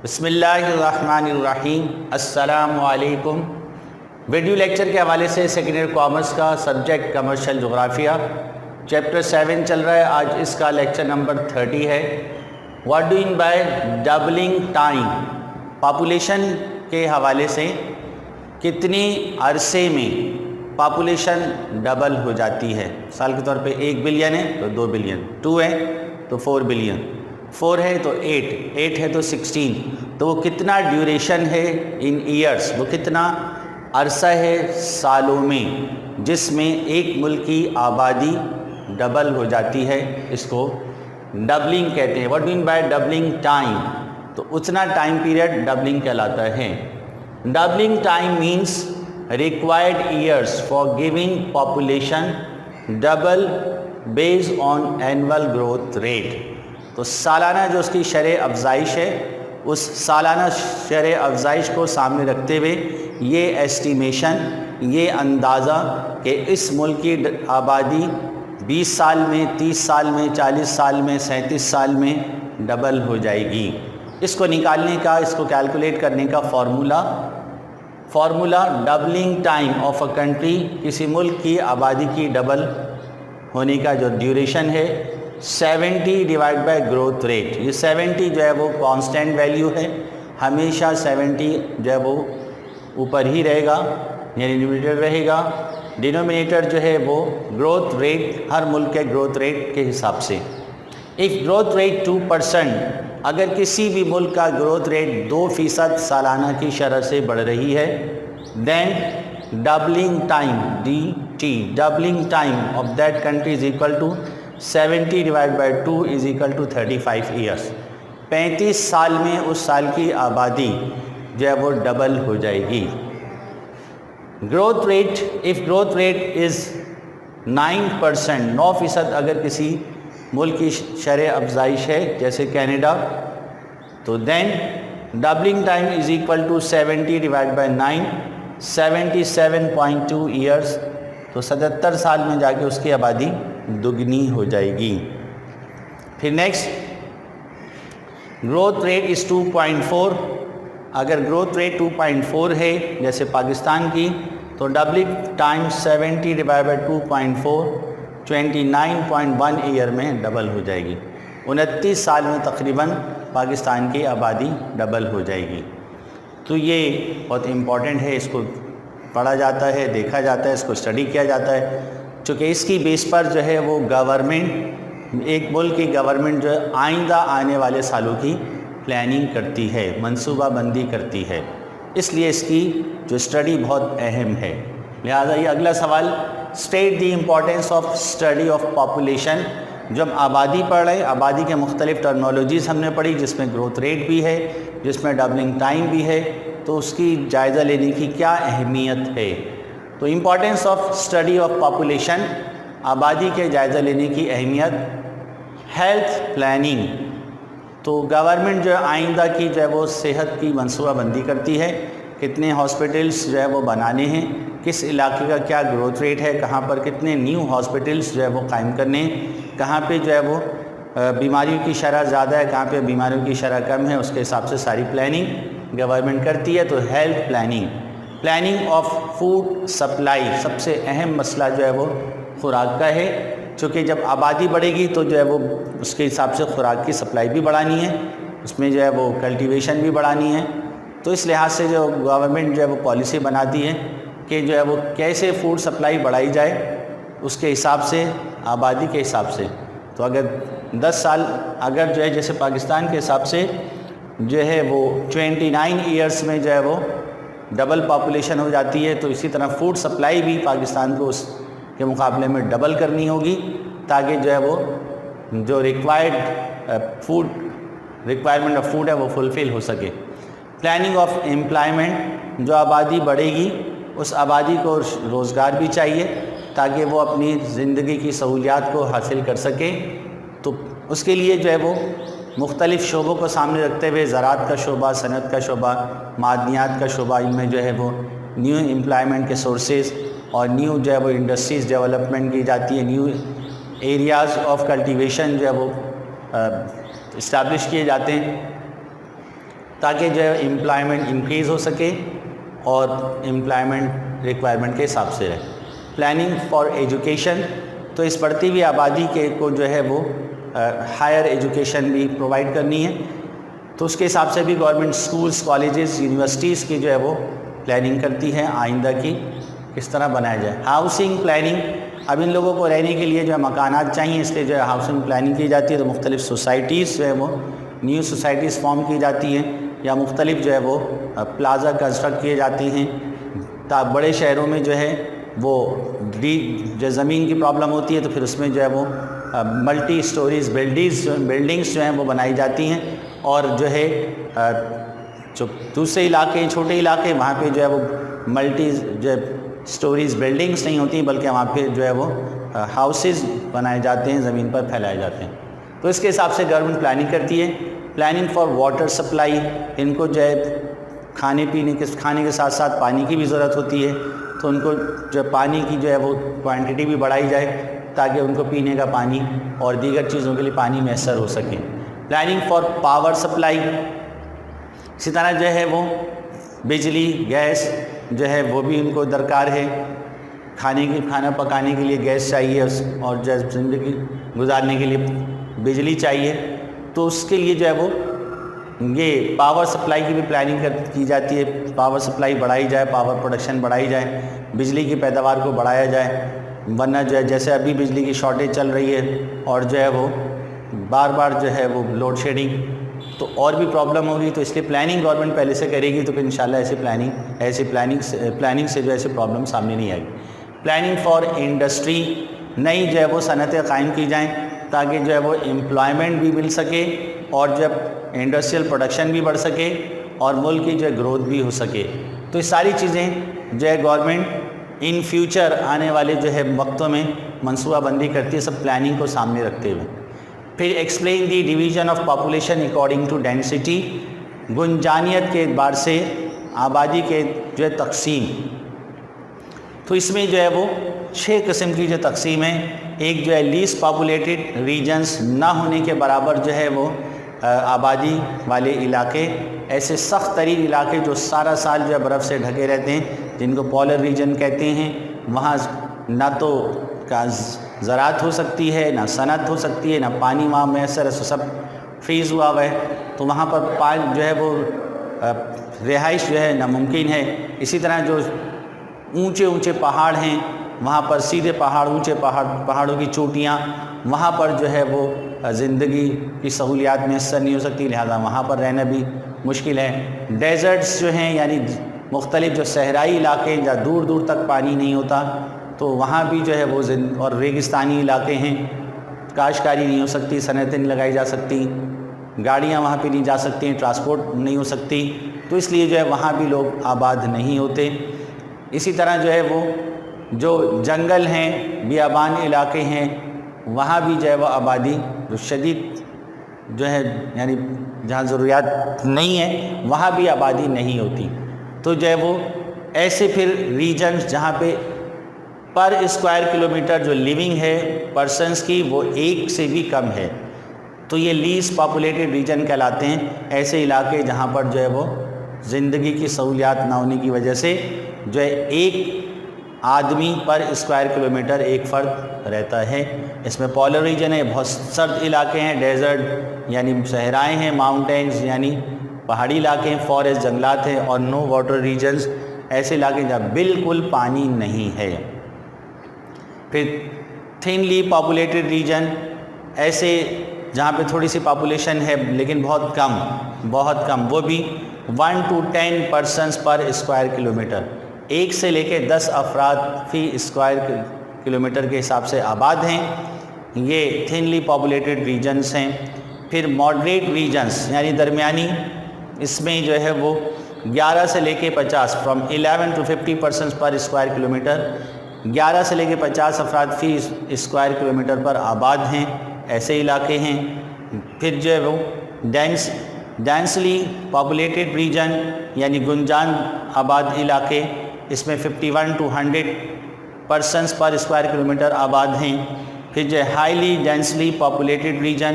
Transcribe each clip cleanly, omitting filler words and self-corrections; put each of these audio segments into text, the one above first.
بسم اللہ الرحمن الرحیم۔ السلام علیکم۔ ویڈیو لیکچر کے حوالے سے سیکنڈ ایئر کامرس کا سبجیکٹ کمرشل جغرافیہ چیپٹر 7 چل رہا ہے۔ آج اس کا لیکچر نمبر 30 ہے۔ What do mean by doubling time? Population کے حوالے سے کتنی عرصے میں پاپولیشن ڈبل ہو جاتی ہے؟ مثال کے طور پہ 1 بلین ہے تو 2 بلین، 2 ہے تو 4 بلین، 4 ہے تو 8، 8 ہے تو 16۔ تو وہ کتنا ڈیوریشن ہے ان ایئرس، وہ کتنا عرصہ ہے سالوں میں جس میں ایک ملک کی آبادی ڈبل ہو جاتی ہے؟ اس کو ڈبلنگ کہتے ہیں۔ What mean by doubling time? تو اتنا ٹائم پیریڈ ڈبلنگ کہلاتا ہے۔ Doubling time means required years for giving population double based on annual growth rate. تو سالانہ جو اس کی شرح افزائش ہے، اس سالانہ شرح افزائش کو سامنے رکھتے ہوئے یہ ایسٹیمیشن، یہ اندازہ کہ اس ملک کی آبادی 20 سال میں، 30 سال میں، 40 سال میں، 37 سال میں ڈبل ہو جائے گی۔ اس کو نکالنے کا، اس کو کیلکولیٹ کرنے کا formula doubling time of a country, کسی ملک کی آبادی کی ڈبل ہونے کا جو ڈیوریشن ہے 70 ڈیوائڈ بائی گروتھ ریٹ۔ یہ 70 جو ہے وہ کانسٹنٹ ویلیو ہے، ہمیشہ 70 جو ہے وہ اوپر ہی رہے گا، یعنی ڈینومینیٹر رہے گا۔ ڈینومینیٹر جو ہے وہ گروتھ ریٹ، ہر ملک کے گروتھ ریٹ کے حساب سے۔ اف گروتھ ریٹ 2%، اگر کسی بھی ملک کا گروتھ ریٹ 2% سالانہ کی شرح سے بڑھ رہی ہے، then doubling time DT، doubling time of that country is equal to 70 divide by 2 is equal to 35 years. 35 سال میں اس سال کی آبادی جو ہے وہ ڈبل ہو جائے گی۔ Growth rate, if growth rate is 9%، 9% اگر کسی ملک کی شرح افزائش ہے جیسے کینیڈا، تو then doubling time is equal to 70 divide by 9، 77.2 years. تو 77 سال میں جا کے اس کی آبادی دگنی ہو جائے گی۔ پھر نیکسٹ، گروتھ ریٹ از 2.4، اگر گروتھ ریٹ 2.4 ہے جیسے پاکستان کی، تو doubling time 70 divide by 2.4، 29.1 year میں ڈبل ہو جائے گی۔ 29 سال میں تقریباً پاکستان کی آبادی ڈبل ہو جائے گی۔ تو یہ بہت امپورٹنٹ ہے، اس کو پڑھا جاتا ہے، دیکھا جاتا ہے، اس کو اسٹڈی کیا جاتا ہے، چونکہ اس کی بیس پر جو ہے وہ گورنمنٹ، ایک ملک کی گورنمنٹ جو ہے آئندہ آنے والے سالوں کی پلاننگ کرتی ہے، منصوبہ بندی کرتی ہے، اس لیے اس کی جو اسٹڈی بہت اہم ہے۔ لہٰذا یہ اگلا سوال، state the importance of study of population. جب آبادی پڑھ رہے ہیں، آبادی کے مختلف ٹرمنالوجیز ہم نے پڑھی، جس میں گروتھ ریٹ بھی ہے، جس میں ڈبلنگ ٹائم بھی ہے، تو اس کی جائزہ لینے کی کیا اہمیت ہے؟ تو importance of study of population, آبادی کے جائزہ لینے کی اہمیت۔ ہیلتھ پلاننگ، تو گورنمنٹ جو ہے آئندہ کی جو ہے وہ صحت کی منصوبہ بندی کرتی ہے، کتنے ہاسپٹلس جو ہے وہ بنانے ہیں، کس علاقے کا کیا گروتھ ریٹ ہے، کہاں پر کتنے نیو ہاسپٹلس جو ہے وہ قائم کرنے ہیں، کہاں پہ جو ہے وہ بیماریوں کی شرح زیادہ ہے، کہاں پہ بیماریوں کی شرح کم ہے، اس کے حساب سے ساری پلاننگ گورنمنٹ کرتی ہے۔ تو health planning of food supply, سب سے اہم مسئلہ جو ہے وہ خوراک کا ہے، چونکہ جب آبادی بڑھے گی تو جو ہے وہ اس کے حساب سے خوراک کی سپلائی بھی بڑھانی ہے، اس میں جو ہے وہ کلٹیویشن بھی بڑھانی ہے۔ تو اس لحاظ سے جو گورنمنٹ جو ہے وہ پالیسی بناتی ہے کہ جو ہے وہ کیسے فوڈ سپلائی بڑھائی جائے، اس کے حساب سے، آبادی کے حساب سے۔ تو اگر 10 سال اگر جو ہے جیسے پاکستان کے حساب سے جو ہے وہ 29 ایئرس میں جو ہے وہ ڈبل پاپولیشن ہو جاتی ہے، تو اسی طرح فوڈ سپلائی بھی پاکستان کو اس کے مقابلے میں ڈبل کرنی ہوگی، تاکہ جو ہے وہ جو ریکوائرمنٹ آف فوڈ ہے وہ فلفل ہو سکے۔ پلاننگ آف امپلائمنٹ، جو آبادی بڑھے گی اس آبادی کو روزگار بھی چاہیے تاکہ وہ اپنی زندگی کی سہولیات کو حاصل کر سکے، تو اس کے لیے جو ہے وہ مختلف شعبوں کو سامنے رکھتے ہوئے زراعت کا شعبہ، صنعت کا شعبہ، معدنیات کا شعبہ، ان میں جو ہے وہ نیو امپلائمنٹ کے سورسز اور نیو جو ہے وہ انڈسٹریز ڈیولپمنٹ کی جاتی ہے، نیو ایریاز آف کلٹیویشن جو ہے وہ اسٹیبلش کیے جاتے ہیں۔ تاکہ جو ہے امپلائمنٹ انکریز ہو سکے اور امپلائمنٹ ریکوائرمنٹ کے حساب سے رہے. پلاننگ فار ایجوکیشن، تو اس بڑھتی ہوئی آبادی کے کو جو ہے وہ ہائر ایجوکیشن بھی پرووائڈ کرنی ہے، تو اس کے حساب سے بھی گورنمنٹ اسکولس، کالجز، یونیورسٹیز کی جو ہے وہ پلاننگ کرتی ہے آئندہ کی کس طرح بنایا جائے. ہاؤسنگ پلاننگ، اب ان لوگوں کو رہنے کے لیے جو ہے مکانات چاہیے، اس لیے جو ہے ہاؤسنگ پلاننگ کی جاتی ہے. تو مختلف سوسائٹیز جو ہے وہ نیو سوسائٹیز فارم کی جاتی ہیں، یا مختلف جو ہے وہ پلازا کنسٹرکٹ کیے جاتے ہیں. بڑے شہروں میں جو ہے وہ جو زمین کی پرابلم ہوتی ہے، تو پھر اس میں جو ہے وہ ملٹی اسٹوریز بلڈنگز جو ہیں وہ بنائی جاتی ہیں. اور جو ہے جو دوسرے علاقے، چھوٹے علاقے، وہاں پہ جو ہے وہ ملٹی جو اسٹوریز بلڈنگز نہیں ہوتی، بلکہ وہاں پہ جو ہے وہ ہاؤسز بنائے جاتے ہیں، زمین پر پھیلائے جاتے ہیں. تو اس کے حساب سے گورنمنٹ پلاننگ کرتی ہے. پلاننگ فار واٹر سپلائی، ان کو جو ہے کھانے کے ساتھ ساتھ پانی کی بھی ضرورت ہوتی ہے، تو ان کو جو پانی کی جو ہے وہ کوانٹٹی بھی بڑھائی جائے تاکہ ان کو پینے کا پانی اور دیگر چیزوں کے لیے پانی میسر ہو سکے. پلاننگ فار پاور سپلائی، اسی طرح جو ہے وہ بجلی، گیس جو ہے وہ بھی ان کو درکار ہے. کھانا پکانے کے لیے گیس چاہیے، اور جو ہے زندگی گزارنے کے لیے بجلی چاہیے. تو اس کے لیے جو ہے وہ یہ پاور سپلائی کی بھی پلاننگ کی جاتی ہے. پاور سپلائی بڑھائی جائے، پاور پروڈکشن بڑھائی جائے، بجلی کی پیداوار کو بڑھایا جائے، ورنہ جو ہے جیسے ابھی بجلی کی شارٹیج چل رہی ہے اور جو ہے وہ بار بار جو ہے وہ لوڈ شیڈنگ، تو اور بھی پرابلم ہوگی. تو اس لیے پلاننگ گورنمنٹ پہلے سے کرے گی، تو پھر انشاءاللہ ایسی پلاننگ سے جو ایسے پرابلم سامنے نہیں آئے گی. پلاننگ فار انڈسٹری، نئی جو ہے وہ صنعتیں قائم کی جائیں تاکہ جو ہے وہ امپلائمنٹ بھی مل سکے، اور جب انڈسٹریل پروڈکشن بھی بڑھ سکے اور ملک کی جو ہے گروتھ بھی ہو سکے. تو یہ ساری چیزیں جو ہے گورنمنٹ ان فیوچر آنے والے جو ہے وقتوں میں منصوبہ بندی کرتی ہے، سب پلاننگ کو سامنے رکھتے ہوئے. پھر explain the division of population according to density, گنجانیت کے اعتبار سے آبادی کے جو ہے تقسیم. تو اس میں جو ہے وہ 6 قسم کی جو تقسیم ہے. ایک جو ہے لیسٹ پاپولیٹڈ ریجنز، نہ ہونے کے برابر جو ہے وہ آبادی والے علاقے، ایسے سخت ترین علاقے جو سارا سال جو ہے برف سے ڈھکے رہتے ہیں، جن کو پولر ریجن کہتے ہیں. وہاں نہ تو زراعت ہو سکتی ہے، نہ صنعت ہو سکتی ہے، نہ پانی وہاں میسر ہے، سب فریز ہوا ہوا ہے. تو وہاں پر جو ہے وہ رہائش جو ہے ناممکن ہے. اسی طرح جو اونچے پہاڑ ہیں، وہاں پر سیدھے پہاڑ، اونچے پہاڑوں کی چوٹیاں، وہاں پر جو ہے وہ زندگی کی سہولیات میسر نہیں ہو سکتی، لہذا وہاں پر رہنا بھی مشکل ہے. ڈیزرٹس جو ہیں، یعنی مختلف جو صحرائی علاقے ہیں جہاں دور دور تک پانی نہیں ہوتا، تو وہاں بھی جو ہے وہ اور ریگستانی علاقے ہیں، کاشتکاری نہیں ہو سکتی، صنعتیں نہیں لگائی جا سکتی، گاڑیاں وہاں پہ نہیں جا سکتی، ٹرانسپورٹ نہیں ہو سکتی. تو اس لیے جو ہے وہاں بھی لوگ آباد نہیں ہوتے. اسی طرح جو ہے وہ جو جنگل ہیں، بیابان علاقے ہیں، وہاں بھی جو ہے وہ آبادی جو شدید جو ہے، یعنی جہاں ضروریات نہیں ہے وہاں بھی آبادی نہیں ہوتی. تو جو ہے وہ ایسے پھر ریجنز جہاں پہ پر اسکوائر کلومیٹر جو لیونگ ہے پرسنس کی، وہ 1 سے بھی کم ہے، تو یہ لیسٹ پاپولیٹڈ ریجن کہلاتے ہیں. ایسے علاقے جہاں پر جو ہے وہ زندگی کی سہولیات نہ ہونے کی وجہ سے جو ہے 1 آدمی پر اسکوائر کلومیٹر 1 فرد رہتا ہے. اس میں پولر ریجن ہے، بہت سرد علاقے ہیں، ڈیزرٹ یعنی صحرائیں ہیں، ماؤنٹینز یعنی پہاڑی علاقے ہیں، فارسٹ جنگلات ہیں، اور نو واٹر ریجنز ایسے علاقے جہاں بالکل پانی نہیں ہے. پھر تھنلی پاپولیٹڈ ریجن، ایسے جہاں پہ تھوڑی سی پاپولیشن ہے لیکن بہت کم، وہ بھی 1 to 10 persons per square kilometre, 1 سے لے کے 10 افراد فی اسکوائر کلومیٹر کے حساب سے آباد ہیں. یہ تھنلی پاپولیٹڈ ریجنز ہیں. پھر ماڈریٹ ریجنز یعنی درمیانی، اس میں جو ہے وہ 11 سے لے کے 50 from 11 to 50 persons per square kilometre, 11 سے لے کے 50 افراد فی اسکوائر کلومیٹر پر آباد ہیں، ایسے علاقے ہیں. پھر جو ہے وہ ڈینسلی پاپولیٹڈ ریجن یعنی گنجان آباد علاقے، اس میں 51 to 100 persons per square kilometre آباد ہیں. پھر جو ہے ہائیلی ڈینسلی پاپولیٹڈ ریجن،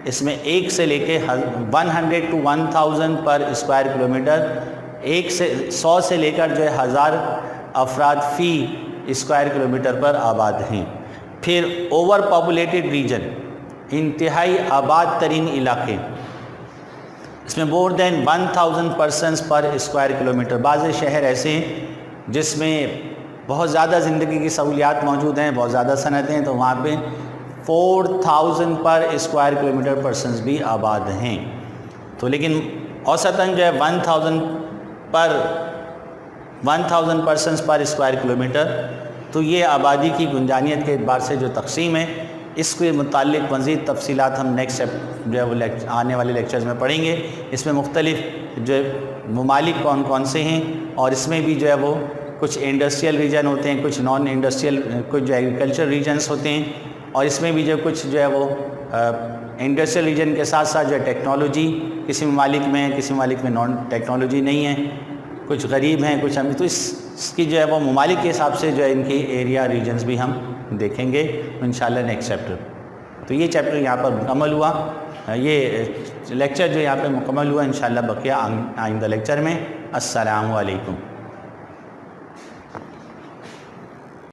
اس میں 1 سے لے کے 100 to 1000 پر اسکوائر کلومیٹر، 100 سے لے کر جو ہے 1000 افراد فی اسکوائر کلومیٹر پر آباد ہیں۔ پھر اوور پاپولیٹڈ ریجن، انتہائی آباد ترین علاقے، اس میں مور دین 1000 پرسنس پر اسکوائر کلومیٹر۔ بعض شہر ایسے ہیں جس میں بہت زیادہ زندگی کی سہولیات موجود ہیں، بہت زیادہ صنعتیں ہیں، تو وہاں پہ 4000 پر اسکوائر کلومیٹر پرسنس بھی آباد ہیں۔ تو لیکن اوسطاً جو ہے 1000 پرسنس پر اسکوائر کلومیٹر، تو یہ آبادی کی گنجانیت کے اعتبار سے جو تقسیم ہے، اس کے متعلق مزید تفصیلات ہم نیکسٹ جو ہے وہ آنے والے لیکچرز میں پڑھیں گے۔ اس میں مختلف جو ممالک کون کون سے ہیں، اور اس میں بھی جو ہے وہ کچھ انڈسٹریل ریجن ہوتے ہیں، کچھ نان انڈسٹریل، کچھ جو ایگریکلچر ریجنز ہوتے ہیں، اور اس میں بھی جو کچھ جو ہے وہ انڈسٹریل ریجن کے ساتھ ساتھ جو ہے ٹیکنالوجی کسی ممالک میں ہے، کسی ممالک میں نان ٹیکنالوجی نہیں ہے، کچھ غریب ہیں، کچھ امیر، تو اس کی جو ہے وہ ممالک کے حساب سے جو ہے ان کی ایریا ریجنز بھی ہم دیکھیں گے انشاءاللہ نیکسٹ چیپٹر۔ تو یہ چیپٹر یہاں پر مکمل ہوا، یہ لیکچر جو یہاں پہ مکمل ہوا، انشاءاللہ بقیہ آئندہ لیکچر میں۔ السلام علیکم۔